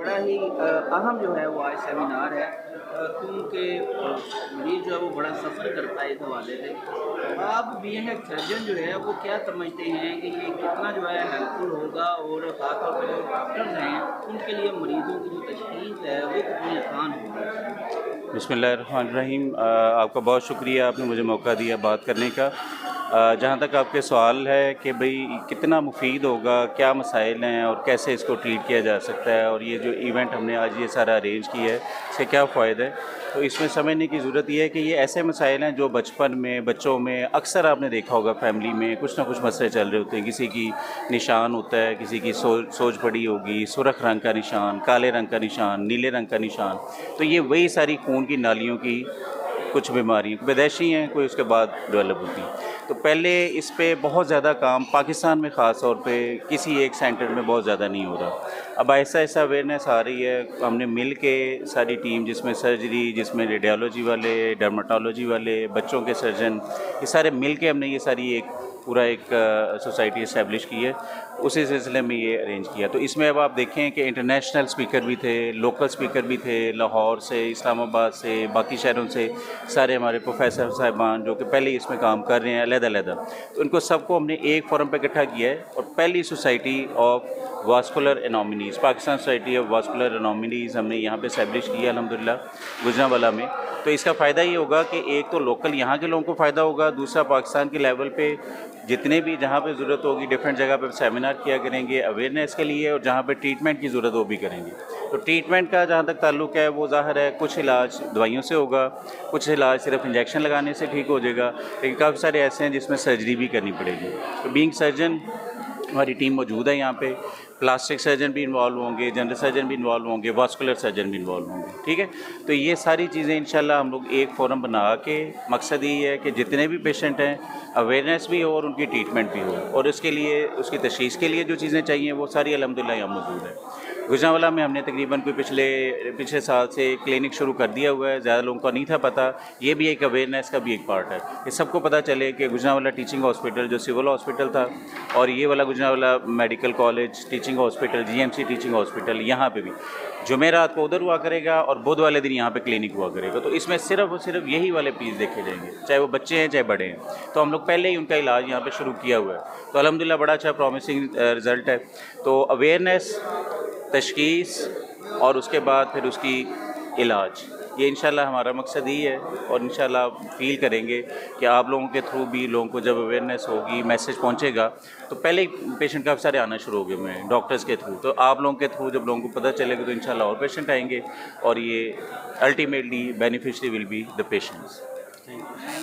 बड़ा ही अहम जो है वो आज सेमिनार है क्योंकि मरीज़ जो है वो बड़ा सफ़र करता है इस हवाले से। आप बीइंग एक सर्जन जो है वो क्या समझते हैं कि ये कितना जो है हेल्पफुल होगा और ख़ास तौर पर जो डॉक्टर्स हैं उनके लिए मरीज़ों की जो तशख़ीस है वो कितनी आसान होगी? बिस्मिल्लाहिर्रहमानिर्रहीम। आपका बहुत शुक्रिया, आपने मुझे मौका दिया बात करने का। जहाँ तक आपके सवाल है कि भाई कितना मुफीद होगा, क्या मसाइल हैं और कैसे इसको ट्रीट किया जा सकता है, और ये जो इवेंट हमने आज ये सारा अरेंज किया है इसके क्या फ़ायदे हैं, तो इसमें समझने की ज़रूरत ये है कि ये ऐसे मसाइल हैं जो बचपन में बच्चों में अक्सर आपने देखा होगा, फैमिली में कुछ ना कुछ मसले चल रहे होते हैं। किसी की निशान होता है, किसी की सोज पड़ी होगी, सुरख रंग का निशान, काले रंग का निशान, नीले रंग का निशान। तो ये वही सारी खून की नालियों की कुछ बीमारी पैदाइशी हैं, कोई उसके बाद डेवलप होती हैं। तो पहले इस पे बहुत ज़्यादा काम पाकिस्तान में ख़ास तौर पे किसी एक सेंटर में बहुत ज़्यादा नहीं हो रहा। अब ऐसा ऐसा अवेयरनेस आ रही है, हमने मिल के सारी टीम, जिसमें सर्जरी, जिसमें रेडियोलॉजी वाले, डर्माटोलॉजी वाले, बच्चों के सर्जन, ये सारे मिल के हमने ये सारी एक पूरा एक सोसाइटी इस्टेब्लिश की है। उसी सिलसिले में ये अरेंज किया। तो इसमें अब आप देखें कि इंटरनेशनल स्पीकर भी थे, लोकल स्पीकर भी थे, लाहौर से, इस्लामाबाद से, बाकी शहरों से सारे हमारे प्रोफेसर साहिबान जो कि पहले ही इसमें काम कर रहे हैं अलग-अलग। तो उनको सबको हमने एक फोरम पे इकट्ठा किया है और पहली society of vascular anomalies, Pakistan society of vascular anomalies हमने यहाँ पे इस्टेब्लिश की है अल्हम्दुलिल्लाह गुजरांवाला में। तो इसका फ़ायदा ये होगा कि एक तो लोकल यहाँ के लोगों को फ़ायदा होगा, दूसरा पाकिस्तान के लेवल पे जितने भी जहाँ पे ज़रूरत होगी डिफरेंट जगह पे सेमिनार किया करेंगे अवेयरनेस के लिए, और जहाँ पे ट्रीटमेंट की ज़रूरत वो भी करेंगे। तो ट्रीटमेंट का जहाँ तक ताल्लुक़ है वो ज़ाहिर है कुछ इलाज दवाइयों से होगा, कुछ इलाज सिर्फ इंजेक्शन लगाने से ठीक हो जाएगा, लेकिन काफ़ी सारे ऐसे हैं जिसमें सर्जरी भी करनी पड़ेगी। तो बीइंग सर्जन हमारी टीम मौजूद है यहाँ पे, प्लास्टिक सर्जन भी इन्वॉल्व होंगे, जनरल सर्जन भी इन्वॉल्व होंगे, वास्कुलर सर्जन भी इन्वॉल्व होंगे, ठीक है। तो ये सारी चीज़ें इंशाल्लाह हम लोग एक फोरम बना के, मकसद ये है कि जितने भी पेशेंट हैं अवेयरनेस भी हो और उनकी ट्रीटमेंट भी हो, और इसके लिए उसकी तशख़ीस के लिए जो चीज़ें चाहिए वो सारी अल्हम्दुलिल्लाह यहाँ मौजूद है। गुजरांवाला में हमने तकरीबन कोई पिछले साल से क्लिनिक शुरू कर दिया हुआ है, ज़्यादा लोगों को नहीं था पता। ये भी एक अवेयरनेस का भी एक पार्ट है कि सबको पता चले कि गुजरांवाला टीचिंग हॉस्पिटल जो सिविल हॉस्पिटल था, और ये वाला Gujranwala medical college teaching hospital, GMC teaching hospital, यहाँ पे भी जुमेरात को उधर हुआ करेगा और बुध वाले दिन यहाँ पे क्लिनिक हुआ करेगा। तो इसमें सिर्फ और सिर्फ यही वाले पीस देखे जाएंगे, चाहे वो बच्चे हैं चाहे बड़े हैं। तो हम लोग पहले ही उनका इलाज यहाँ पे शुरू किया हुआ है, तो अल्हम्दुलिल्लाह बड़ा अच्छा प्रॉमिसिंग रिज़ल्ट है। तो अवेयरनेस, तशख़ीस और उसके बाद फिर उसकी इलाज, ये इंशाल्लाह हमारा मकसद ही है। और इंशाल्लाह फील करेंगे कि आप लोगों के थ्रू भी लोगों को जब अवेयरनेस होगी, मैसेज पहुंचेगा, तो पहले ही पेशेंट काफ़ी सारे आना शुरू हो गए हैं डॉक्टर्स के थ्रू। तो आप लोगों के थ्रू जब लोगों को पता चलेगा तो इंशाल्लाह और पेशेंट आएंगे, और ये ultimately beneficiary will be the patients.